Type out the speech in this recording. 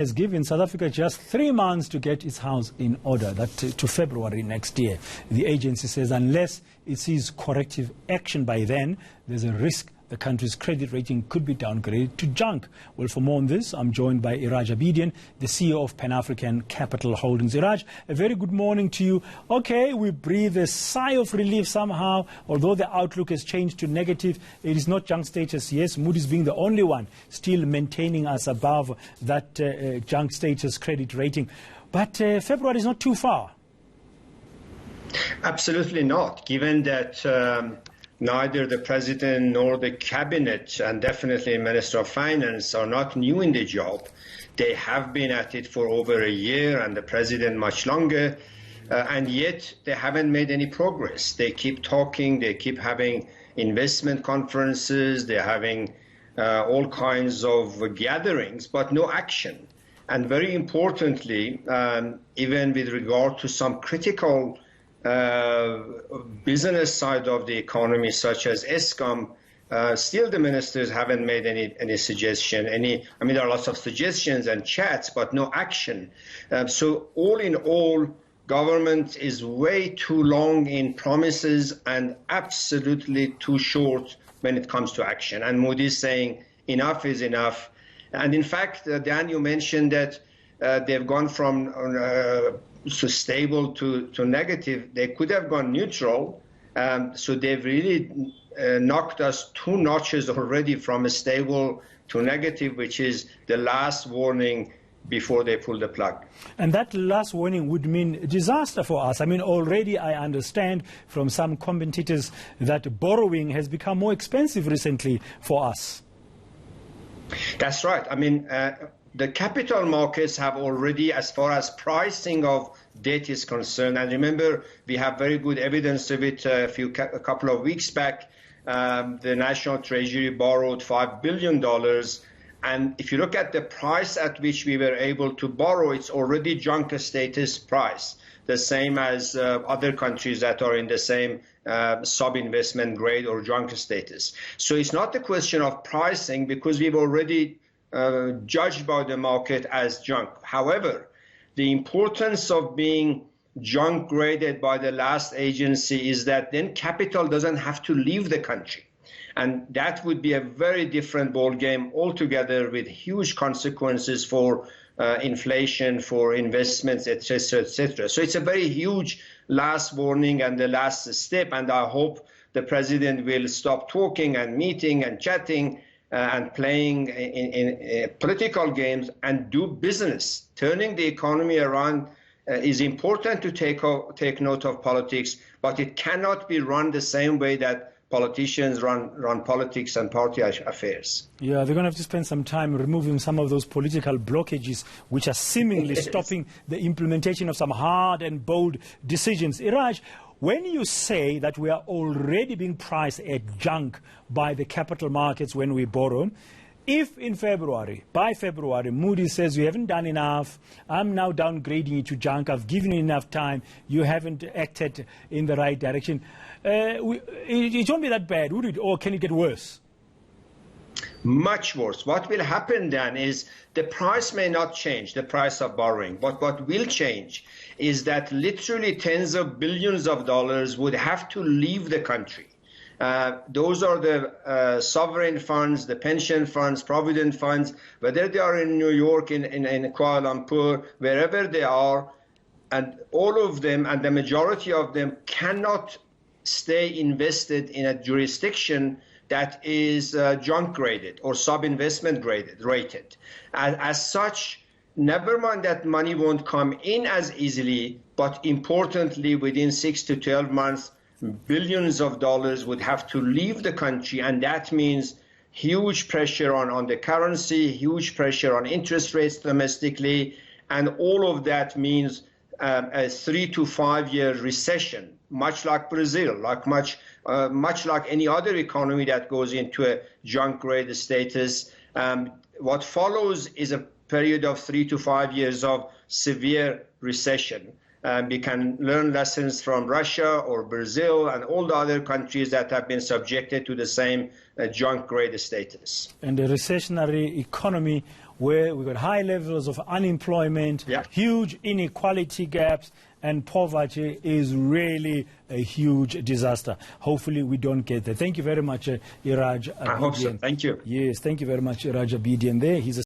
has given South Africa just 3 months to get its house in order, that to February next year. The agency says unless it sees corrective action by then, there's a risk the country's credit rating could be downgraded to junk. Well, for more on this, I'm joined by Iraj Abedian, the CEO of Pan-African Capital Holdings. Iraj, a very good morning to you. Okay, we breathe a sigh of relief somehow, although the outlook has changed to negative. It is not junk status, yes, Moody's being the only one still maintaining us above that junk status credit rating. But February is not too far. Absolutely not, given that neither the president nor the cabinet, and definitely Minister of Finance, are not new in the job. They have been at it for over a year, and the president much longer, and yet they haven't made any progress. They keep talking, they keep having investment conferences, they're having all kinds of gatherings, but no action. And very importantly, even with regard to some critical business side of the economy, such as Eskom, still the ministers haven't made any suggestion. I mean, there are lots of suggestions and chats, but no action. So all in all, government is way too long in promises and absolutely too short when it comes to action. And Moody is saying enough is enough. And in fact, Dan, you mentioned that they've gone from stable to negative. They could have gone neutral. So they've really knocked us 2 notches already from a stable to negative, which is the last warning before they pull the plug. And that last warning would mean disaster for us. I mean, already I understand from some commentators that borrowing has become more expensive recently for us. That's right. I mean, the capital markets have already, as far as pricing of debt is concerned, and remember, we have very good evidence of it a couple of weeks back. The National Treasury borrowed $5 billion. And if you look at the price at which we were able to borrow, it's already junk status price, the same as other countries that are in the same sub-investment grade or junk status. So it's not a question of pricing, because we've already judged by the market as junk. However, the importance of being junk graded by the last agency is that then capital doesn't have to leave the country. And that would be a very different ballgame altogether, with huge consequences for inflation, for investments, etc., etc. So it's a very huge last warning and the last step. And I hope the president will stop talking and meeting and chatting and playing in political games and do business. Turning the economy around is important to take note of politics, but it cannot be run the same way that politicians run politics and party affairs. Yeah, they're going to have to spend some time removing some of those political blockages which are seemingly stopping the implementation of some hard and bold decisions. Iraj, when you say that we are already being priced at junk by the capital markets when we borrow, if in February, by February, Moody says you haven't done enough, I'm now downgrading you to junk, I've given you enough time, you haven't acted in the right direction, it won't be that bad, would it? Or can it get worse? Much worse. What will happen then is the price may not change, the price of borrowing, but what will change is that literally tens of billions of dollars would have to leave the country. Those are the sovereign funds, the pension funds, provident funds, whether they are in New York, in Kuala Lumpur, wherever they are, and all of them, and the majority of them, cannot stay invested in a jurisdiction that is junk graded or sub-investment rated. As such, never mind that money won't come in as easily, but importantly, within 6 to 12 months, billions of dollars would have to leave the country, and that means huge pressure on the currency, huge pressure on interest rates domestically, and all of that means a 3 to 5 year recession, much like Brazil, much like any other economy that goes into a junk grade status. What follows is a period of 3 to 5 years of severe recession. We can learn lessons from Russia or Brazil and all the other countries that have been subjected to the same junk grade status. And a recessionary economy where we've got high levels of unemployment, huge inequality gaps, and poverty is really a huge disaster. Hopefully we don't get there. Thank you very much, Iraj. I hope so. Thank you. Yes, thank you very much, Iraj Abedian there. He's a